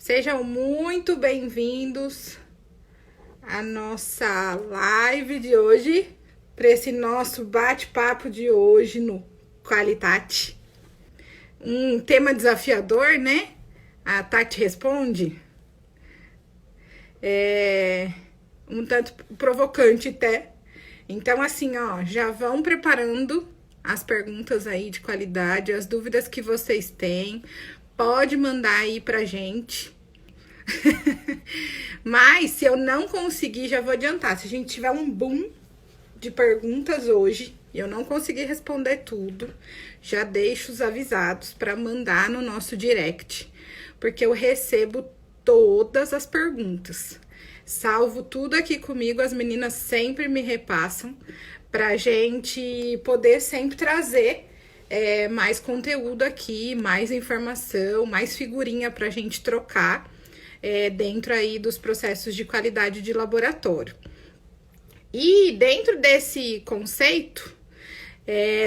Sejam muito bem-vindos à nossa live de hoje, para esse nosso bate-papo de hoje no Qualitate. Um tema desafiador, né? A Tati responde. Um tanto provocante até. Então, assim, ó, já vão preparando as perguntas aí de qualidade, as dúvidas que vocês têm. Pode mandar aí pra gente. Mas, se eu não conseguir, já vou adiantar. Se a gente tiver um boom de perguntas hoje e eu não conseguir responder tudo, já deixo os avisados para mandar no nosso direct. Porque eu recebo todas as perguntas. Salvo tudo aqui comigo, as meninas sempre me repassam pra gente poder sempre trazer mais conteúdo aqui, mais informação, mais figurinha pra gente trocar dentro aí dos processos de qualidade de laboratório. E dentro desse conceito,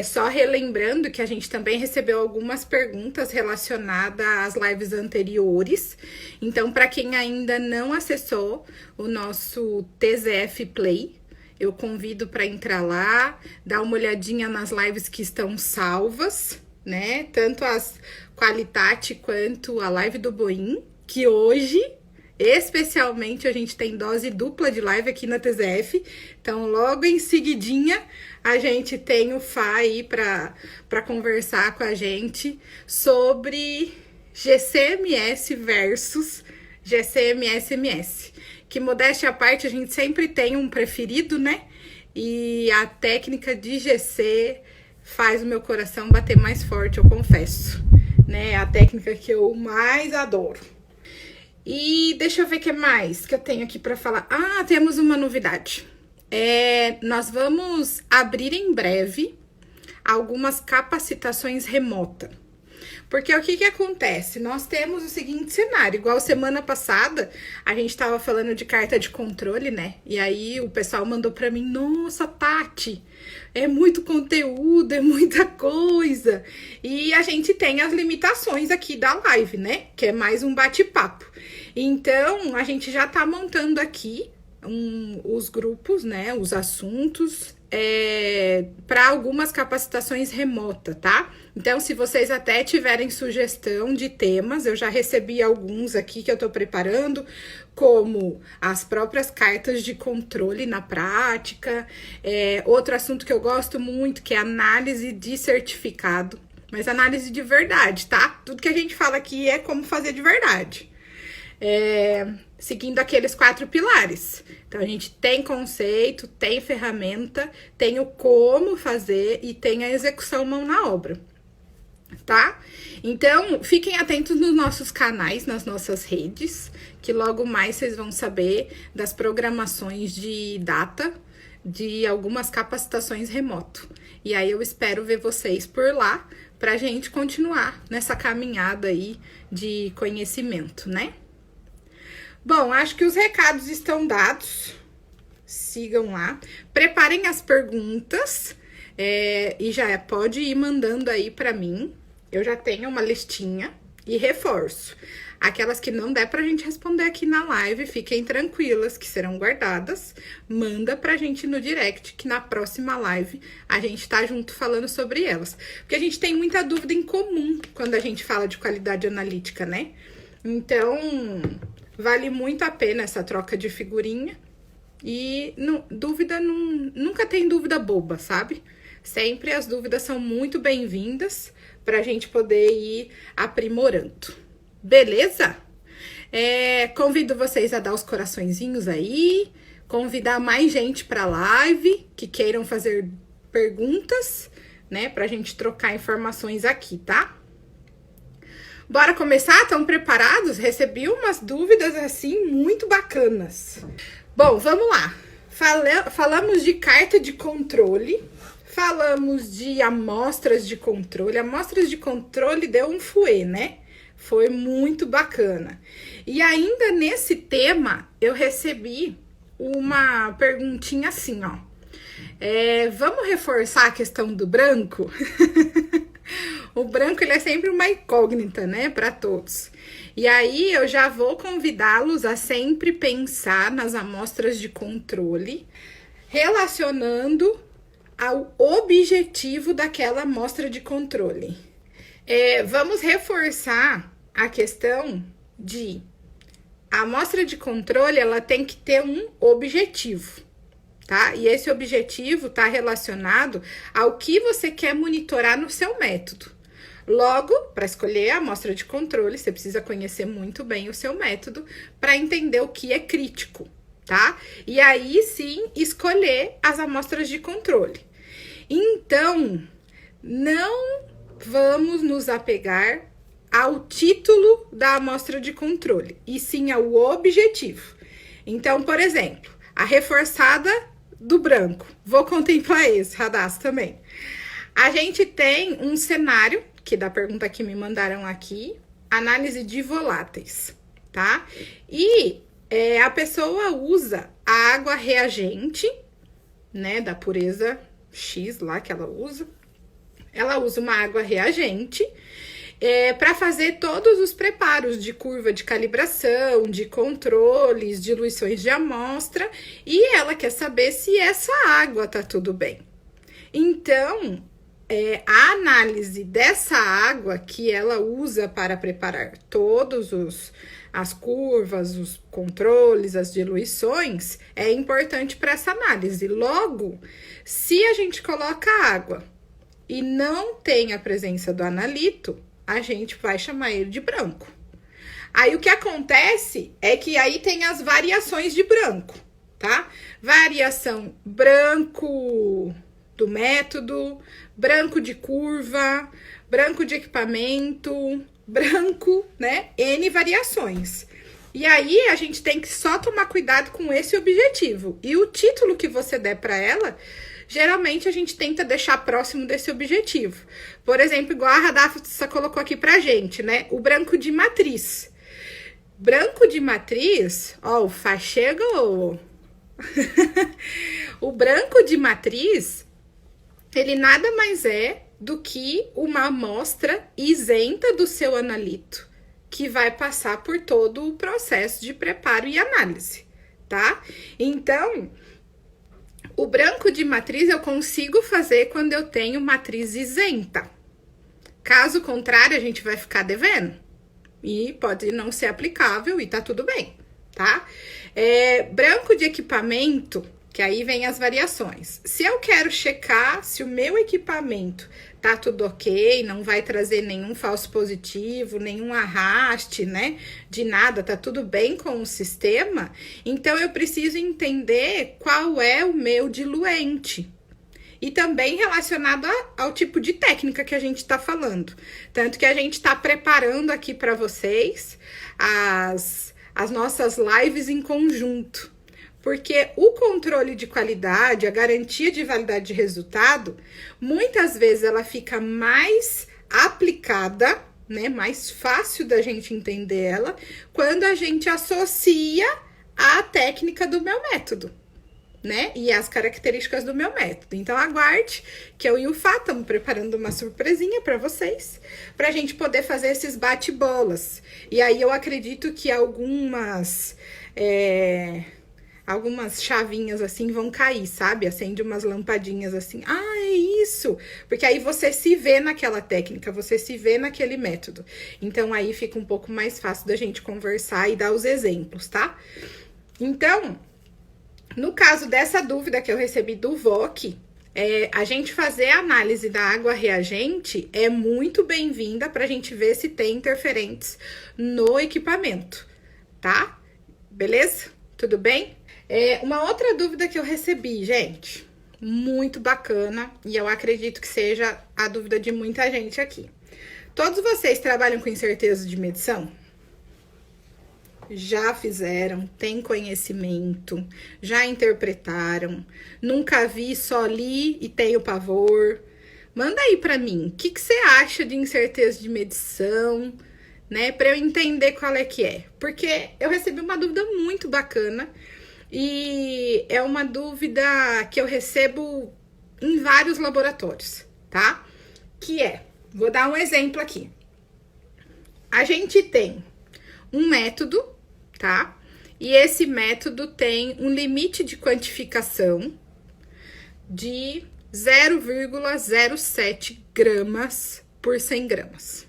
só relembrando que a gente também recebeu algumas perguntas relacionadas às lives anteriores. Então, para quem ainda não acessou o nosso TZF Play, eu convido para entrar lá, dar uma olhadinha nas lives que estão salvas, né? Tanto as Qualitate quanto a live do Boim, que hoje, especialmente, a gente tem dose dupla de live aqui na TZF. Então, logo em seguidinha, a gente tem o Fá aí para conversar com a gente sobre GCMS versus GCMS-MS. Que, modéstia à parte, a gente sempre tem um preferido, né? E a técnica de GC faz o meu coração bater mais forte, eu confesso. Né? É a técnica que eu mais adoro. E deixa eu ver o que mais que eu tenho aqui para falar. Ah, temos uma novidade. Nós vamos abrir em breve algumas capacitações remotas. Porque o que acontece? Nós temos o seguinte cenário, igual semana passada, a gente estava falando de carta de controle, né? E aí o pessoal mandou para mim, nossa, Tati, é muito conteúdo, é muita coisa. E a gente tem as limitações aqui da live, né? Que é mais um bate-papo. Então, a gente já tá montando aqui os grupos, né? Os assuntos para algumas capacitações remotas, tá? Então, se vocês até tiverem sugestão de temas, eu já recebi alguns aqui que eu tô preparando, como as próprias cartas de controle na prática. Outro assunto que eu gosto muito, que é análise de certificado, mas análise de verdade, tá? Tudo que a gente fala aqui é como fazer de verdade. Seguindo aqueles 4 pilares. Então, a gente tem conceito, tem ferramenta, tem o como fazer e tem a execução mão na obra, tá? Então, fiquem atentos nos nossos canais, nas nossas redes, que logo mais vocês vão saber das programações de data de algumas capacitações remoto. E aí, eu espero ver vocês por lá pra gente continuar nessa caminhada aí de conhecimento, né? Bom, acho que os recados estão dados. Sigam lá. Preparem as perguntas. E já pode ir mandando aí para mim. Eu já tenho uma listinha. E reforço. Aquelas que não der pra gente responder aqui na live, fiquem tranquilas que serão guardadas. Manda pra gente no direct, que na próxima live a gente tá junto falando sobre elas. Porque a gente tem muita dúvida em comum quando a gente fala de qualidade analítica, né? Então, vale muito a pena essa troca de figurinha. E nunca tem dúvida boba, sabe? Sempre as dúvidas são muito bem-vindas pra gente poder ir aprimorando. Beleza? Convido vocês a dar os coraçõezinhos aí. Convidar mais gente pra live que queiram fazer perguntas, né? Pra gente trocar informações aqui, tá? Bora começar? Estão preparados? Recebi umas dúvidas, assim, muito bacanas. Bom, vamos lá. Falamos de carta de controle, falamos de amostras de controle. Amostras de controle deu um fuê, né? Foi muito bacana. E ainda nesse tema, eu recebi uma perguntinha assim, ó. Vamos reforçar a questão do branco? O branco, ele é sempre uma incógnita, né, para todos. E aí eu já vou convidá-los a sempre pensar nas amostras de controle, relacionando ao objetivo daquela amostra de controle. Vamos reforçar a questão de a amostra de controle, ela tem que ter um objetivo, tá? E esse objetivo está relacionado ao que você quer monitorar no seu método. Logo, para escolher a amostra de controle, você precisa conhecer muito bem o seu método para entender o que é crítico, tá? E aí sim escolher as amostras de controle. Então, não vamos nos apegar ao título da amostra de controle, e sim ao objetivo. Então, por exemplo, a reforçada do branco. Vou contemplar esse, Radassa, também. A gente tem um cenário, que da pergunta que me mandaram aqui, análise de voláteis, tá? E a pessoa usa a água reagente, né, da pureza X lá que ela usa. Ela usa uma água reagente para fazer todos os preparos de curva de calibração, de controles, diluições de amostra, e ela quer saber se essa água tá tudo bem. Então, a análise dessa água que ela usa para preparar todos as curvas, os controles, as diluições, é importante para essa análise. Logo, se a gente coloca água e não tem a presença do analito, a gente vai chamar ele de branco. Aí o que acontece é que aí tem as variações de branco, tá? Variação branco do método, branco de curva, branco de equipamento, branco, né? N variações. E aí a gente tem que só tomar cuidado com esse objetivo. E o título que você der para ela, geralmente a gente tenta deixar próximo desse objetivo. Por exemplo, igual a Radassa colocou aqui pra gente, né? O branco de matriz. Branco de matriz, ó, o Fá chegou. O branco de matriz, ele nada mais é do que uma amostra isenta do seu analito, que vai passar por todo o processo de preparo e análise, tá? Então, o branco de matriz eu consigo fazer quando eu tenho matriz isenta. Caso contrário, a gente vai ficar devendo. E pode não ser aplicável e tá tudo bem, tá? Branco de equipamento, que aí vem as variações. Se eu quero checar se o meu equipamento tá tudo ok, não vai trazer nenhum falso positivo, nenhum arraste, né? De nada, tá tudo bem com o sistema, então eu preciso entender qual é o meu diluente. E também relacionado ao tipo de técnica que a gente tá falando. Tanto que a gente tá preparando aqui para vocês as nossas lives em conjunto. Porque o controle de qualidade, a garantia de validade de resultado, muitas vezes ela fica mais aplicada, né? Mais fácil da gente entender ela, quando a gente associa a técnica do meu método, né? E as características do meu método. Então, aguarde que eu e o Fá estamos preparando uma surpresinha para vocês, para a gente poder fazer esses bate-bolas. E aí eu acredito que algumas chavinhas assim vão cair, sabe? Acende umas lampadinhas assim. Ah, é isso! Porque aí você se vê naquela técnica, você se vê naquele método. Então, aí fica um pouco mais fácil da gente conversar e dar os exemplos, tá? Então, no caso dessa dúvida que eu recebi do VOC, a gente fazer a análise da água reagente é muito bem-vinda para a gente ver se tem interferentes no equipamento, tá? Beleza? Tudo bem? Uma outra dúvida que eu recebi, gente, muito bacana, e eu acredito que seja a dúvida de muita gente aqui. Todos vocês trabalham com incerteza de medição? Já fizeram, têm conhecimento, já interpretaram, nunca vi, só li e tenho pavor. Manda aí pra mim, o que você acha de incerteza de medição, né? Pra eu entender qual é que é. Porque eu recebi uma dúvida muito bacana e é uma dúvida que eu recebo em vários laboratórios, tá? Que vou dar um exemplo aqui. A gente tem um método, tá? E esse método tem um limite de quantificação de 0,07 gramas por 100 gramas.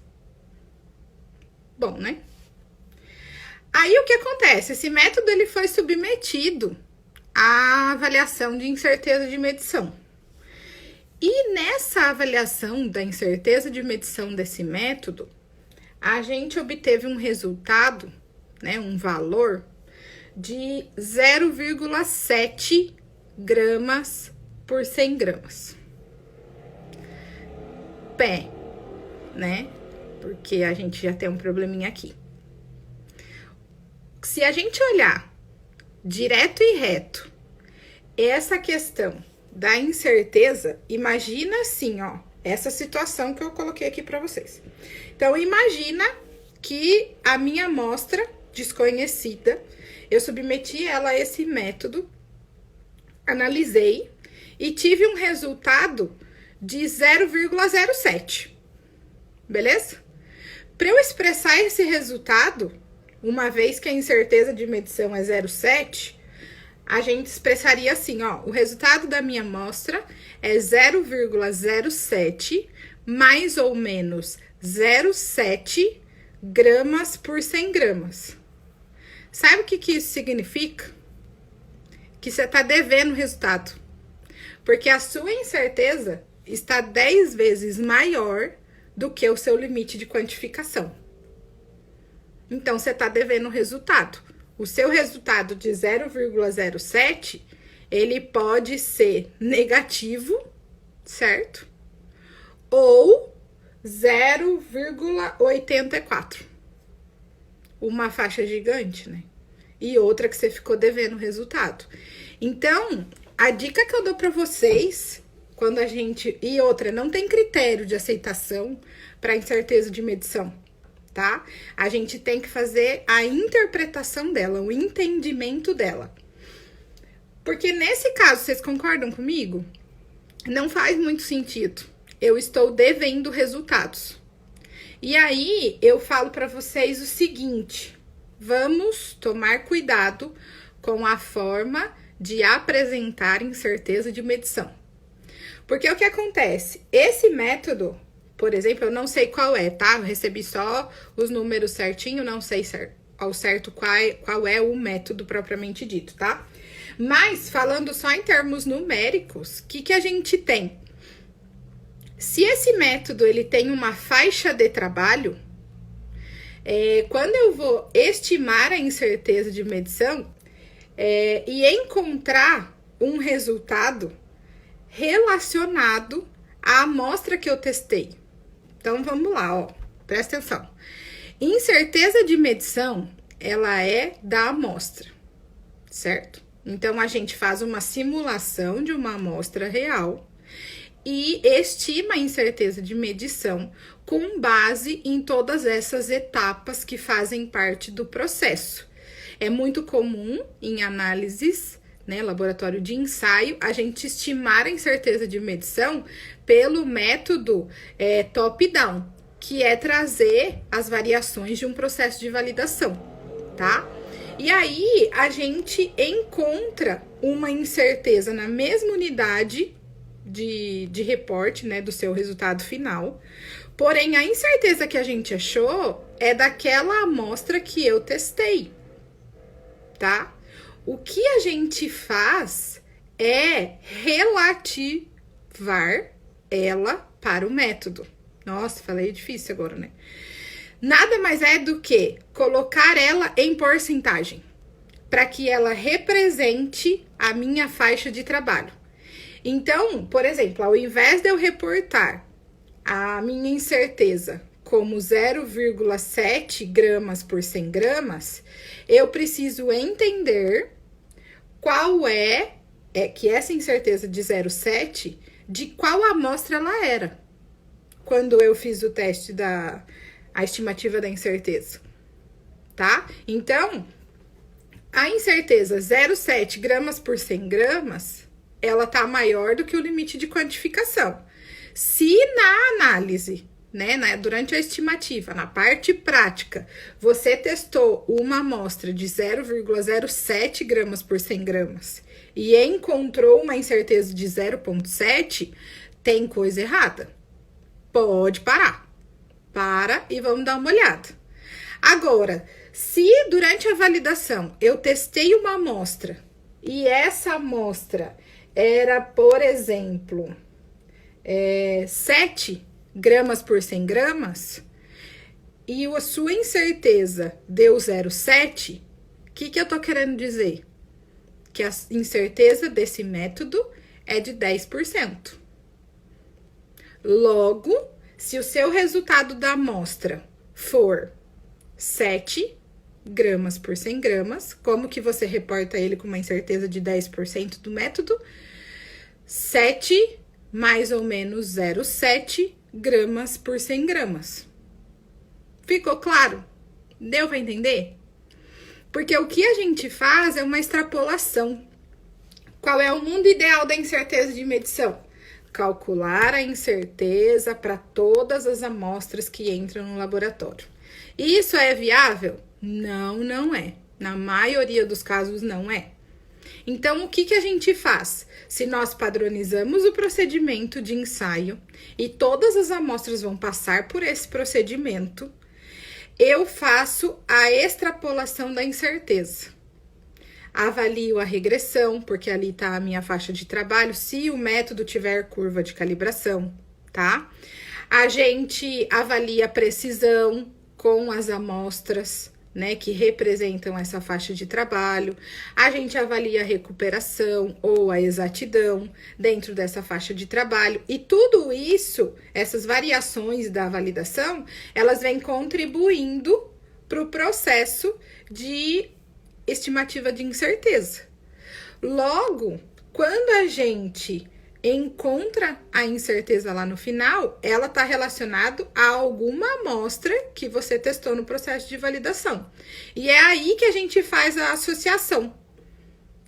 Bom, né? Aí, o que acontece? Esse método, ele foi submetido à avaliação de incerteza de medição. E nessa avaliação da incerteza de medição desse método, a gente obteve um resultado, né, um valor de 0,7 gramas por 100 gramas. Pé, né? Porque a gente já tem um probleminha aqui. Se a gente olhar direto e reto essa questão da incerteza, imagina assim, ó, essa situação que eu coloquei aqui para vocês. Então, imagina que a minha amostra desconhecida, eu submeti ela a esse método, analisei e tive um resultado de 0,07, beleza? Para eu expressar esse resultado, uma vez que a incerteza de medição é 0,7, a gente expressaria assim, ó, o resultado da minha amostra é 0,07 mais ou menos 0,7 gramas por 100 gramas. Sabe o que isso significa? Que você tá devendo o resultado. Porque a sua incerteza está 10 vezes maior do que o seu limite de quantificação. Então, você tá devendo o resultado. O seu resultado de 0,07, ele pode ser negativo, certo? Ou 0,84. Uma faixa gigante, né? E outra que você ficou devendo o resultado. Então, a dica que eu dou para vocês, quando a gente... E outra, não tem critério de aceitação para incerteza de medição, tá? A gente tem que fazer a interpretação dela, o entendimento dela. Porque nesse caso, vocês concordam comigo? Não faz muito sentido. Eu estou devendo resultados. E aí, eu falo para vocês o seguinte: vamos tomar cuidado com a forma de apresentar incerteza de medição. Porque o que acontece? Esse método, por exemplo, eu não sei qual é, tá? Eu recebi só os números certinho, não sei ao certo qual é o método propriamente dito, tá? Mas, falando só em termos numéricos, o que a gente tem? Se esse método, ele tem uma faixa de trabalho, quando eu vou estimar a incerteza de medição e encontrar um resultado relacionado à amostra que eu testei. Então, vamos lá, ó, presta atenção. Incerteza de medição, ela é da amostra, certo? Então, a gente faz uma simulação de uma amostra real e estima a incerteza de medição com base em todas essas etapas que fazem parte do processo. É muito comum em análises, né, laboratório de ensaio, a gente estimar a incerteza de medição pelo método top-down, que é trazer as variações de um processo de validação, tá? E aí, a gente encontra uma incerteza na mesma unidade de reporte, né, do seu resultado final. Porém, a incerteza que a gente achou é daquela amostra que eu testei, tá? O que a gente faz é relativar ela para o método. Nossa, falei difícil agora, né? Nada mais é do que colocar ela em porcentagem, para que ela represente a minha faixa de trabalho. Então, por exemplo, ao invés de eu reportar a minha incerteza como 0,7 gramas por 100 gramas, eu preciso entender qual que essa incerteza de 0,7, de qual amostra ela era, quando eu fiz o teste a estimativa da incerteza, tá? Então, a incerteza 0,7 gramas por 100 gramas, ela tá maior do que o limite de quantificação. Se na análise né, durante a estimativa, na parte prática, você testou uma amostra de 0,07 gramas por 100 gramas e encontrou uma incerteza de 0,7, tem coisa errada. Pode parar. Para e vamos dar uma olhada. Agora, se durante a validação eu testei uma amostra e essa amostra era, por exemplo, 7 gramas por 100 gramas, e a sua incerteza deu 0,7, o que eu tô querendo dizer? Que a incerteza desse método é de 10%. Logo, se o seu resultado da amostra for 7 gramas por 100 gramas, como que você reporta ele com uma incerteza de 10% do método? 7 mais ou menos 0,7 gramas por 100 gramas. Ficou claro? Deu para entender? Porque o que a gente faz é uma extrapolação. Qual é o mundo ideal da incerteza de medição? Calcular a incerteza para todas as amostras que entram no laboratório. Isso é viável? Não, não é. Na maioria dos casos, não é. Então, o que a gente faz? Se nós padronizamos o procedimento de ensaio e todas as amostras vão passar por esse procedimento, eu faço a extrapolação da incerteza. Avalio a regressão, porque ali está a minha faixa de trabalho, se o método tiver curva de calibração, tá? A gente avalia a precisão com as amostras, né, que representam essa faixa de trabalho. A gente avalia a recuperação ou a exatidão dentro dessa faixa de trabalho. E tudo isso, essas variações da validação, elas vêm contribuindo para o processo de estimativa de incerteza. Logo, quando a gente encontra a incerteza lá no final, ela está relacionada a alguma amostra que você testou no processo de validação. E é aí que a gente faz a associação,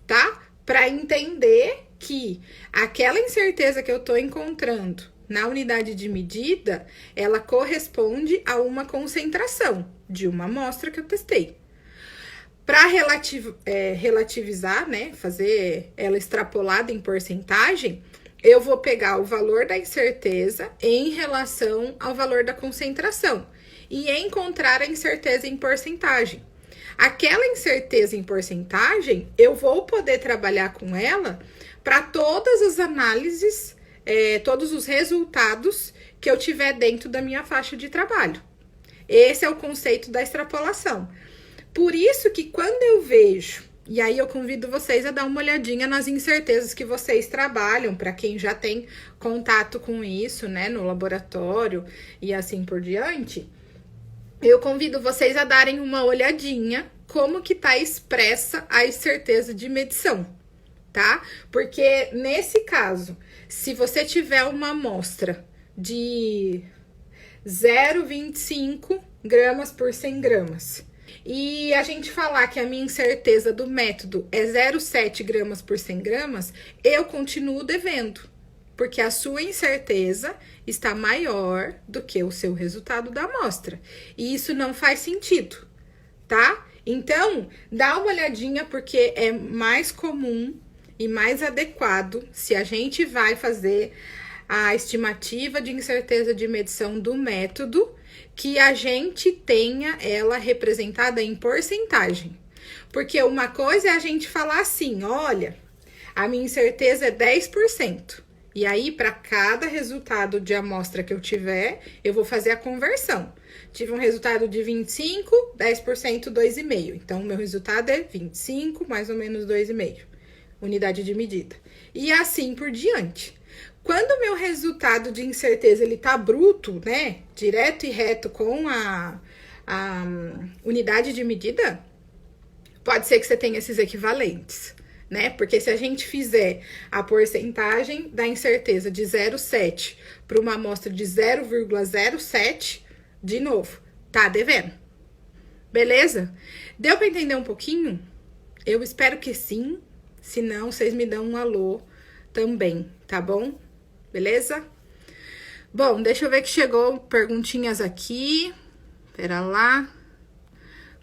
tá? Para entender que aquela incerteza que eu estou encontrando na unidade de medida, ela corresponde a uma concentração de uma amostra que eu testei. Para relativizar, né, fazer ela extrapolada em porcentagem, eu vou pegar o valor da incerteza em relação ao valor da concentração e encontrar a incerteza em porcentagem. Aquela incerteza em porcentagem, eu vou poder trabalhar com ela para todas as análises, todos os resultados que eu tiver dentro da minha faixa de trabalho. Esse é o conceito da extrapolação. Por isso que quando eu vejo, e aí eu convido vocês a dar uma olhadinha nas incertezas que vocês trabalham, para quem já tem contato com isso, né, no laboratório e assim por diante, eu convido vocês a darem uma olhadinha como que tá expressa a incerteza de medição, tá? Porque nesse caso, se você tiver uma amostra de 0,25 gramas por 100 gramas, e a gente falar que a minha incerteza do método é 0,7 gramas por 100 gramas, eu continuo devendo, porque a sua incerteza está maior do que o seu resultado da amostra. E isso não faz sentido, tá? Então, dá uma olhadinha, porque é mais comum e mais adequado se a gente vai fazer a estimativa de incerteza de medição do método, que a gente tenha ela representada em porcentagem. Porque uma coisa é a gente falar assim, olha, a minha incerteza é 10%. E aí, para cada resultado de amostra que eu tiver, eu vou fazer a conversão. Tive um resultado de 25, 10%, 2,5. Então, o meu resultado é 25, mais ou menos 2,5. Unidade de medida. E assim por diante. Quando o meu resultado de incerteza ele tá bruto, né, direto e reto com a unidade de medida, pode ser que você tenha esses equivalentes, né? Porque se a gente fizer a porcentagem da incerteza de 0,7 para uma amostra de 0,07, de novo, tá devendo. Beleza? Deu para entender um pouquinho? Eu espero que sim. Se não, vocês me dão um alô também, tá bom? Beleza? Bom, deixa eu ver que chegou perguntinhas aqui. Pera lá.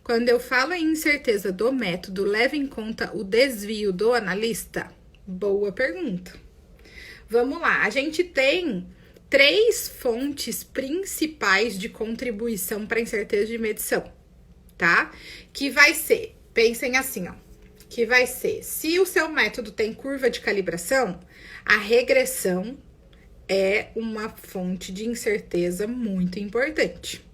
Quando eu falo em incerteza do método, leva em conta o desvio do analista? Boa pergunta. Vamos lá, a gente tem 3 fontes principais de contribuição para incerteza de medição, tá? Que vai ser, pensem assim, ó, que vai ser, se o seu método tem curva de calibração, a regressão é uma fonte de incerteza muito importante.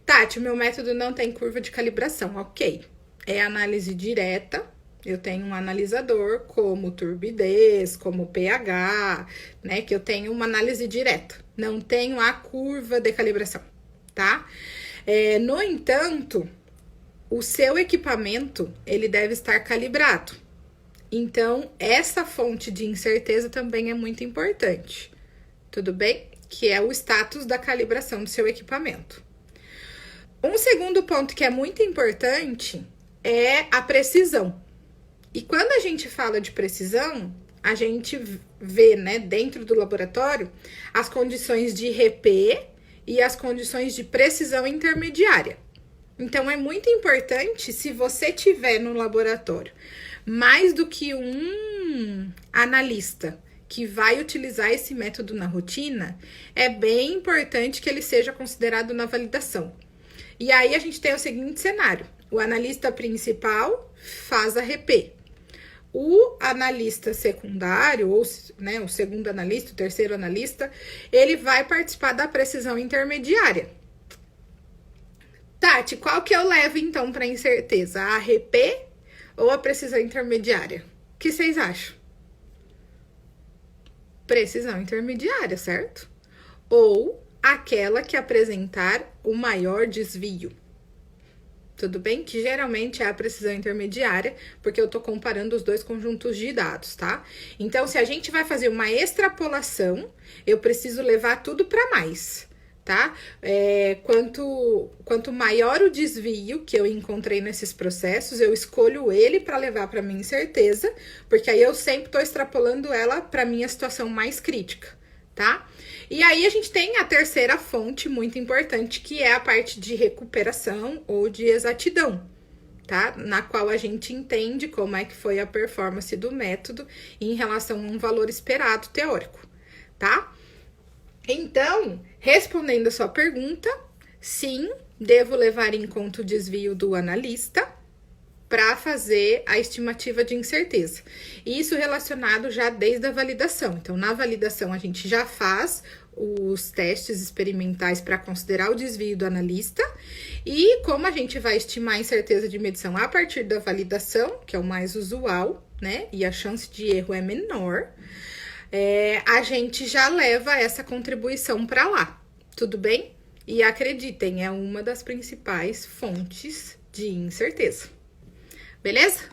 Tati, o meu método não tem curva de calibração, ok. É análise direta. Eu tenho um analisador como turbidez, como pH, né? Que eu tenho uma análise direta. Não tenho a curva de calibração, tá? No entanto, o seu equipamento, ele deve estar calibrado. Então, essa fonte de incerteza também é muito importante. Tudo bem? Que é o status da calibração do seu equipamento. Um segundo ponto que é muito importante é a precisão. E quando a gente fala de precisão, a gente vê, né, dentro do laboratório, as condições de RP e as condições de precisão intermediária. Então, é muito importante, se você tiver no laboratório mais do que um analista que vai utilizar esse método na rotina, é bem importante que ele seja considerado na validação. E aí, a gente tem o seguinte cenário. O analista principal faz a RP. O analista secundário, ou, né, o segundo analista, o terceiro analista, ele vai participar da precisão intermediária. Tati, qual que eu levo, então, para incerteza? A RP ou a precisão intermediária? O que vocês acham? Precisão intermediária, certo? Ou aquela que apresentar o maior desvio. Tudo bem? Que geralmente é a precisão intermediária, porque eu tô comparando os dois conjuntos de dados, tá? Então, se a gente vai fazer uma extrapolação, eu preciso levar tudo para mais, tá? Quanto maior o desvio que eu encontrei nesses processos, eu escolho ele para levar para minha incerteza, porque aí eu sempre tô extrapolando ela para minha situação mais crítica, tá? E aí a gente tem a terceira fonte muito importante, que é a parte de recuperação ou de exatidão, tá? Na qual a gente entende como é que foi a performance do método em relação a um valor esperado teórico, tá? Então, respondendo a sua pergunta, sim, devo levar em conta o desvio do analista para fazer a estimativa de incerteza. Isso relacionado já desde a validação. Então, na validação, a gente já faz os testes experimentais para considerar o desvio do analista. E como a gente vai estimar a incerteza de medição a partir da validação, que é o mais usual, né? E a chance de erro é menor, a gente já leva essa contribuição para lá. Tudo bem? E acreditem, é uma das principais fontes de incerteza. Beleza?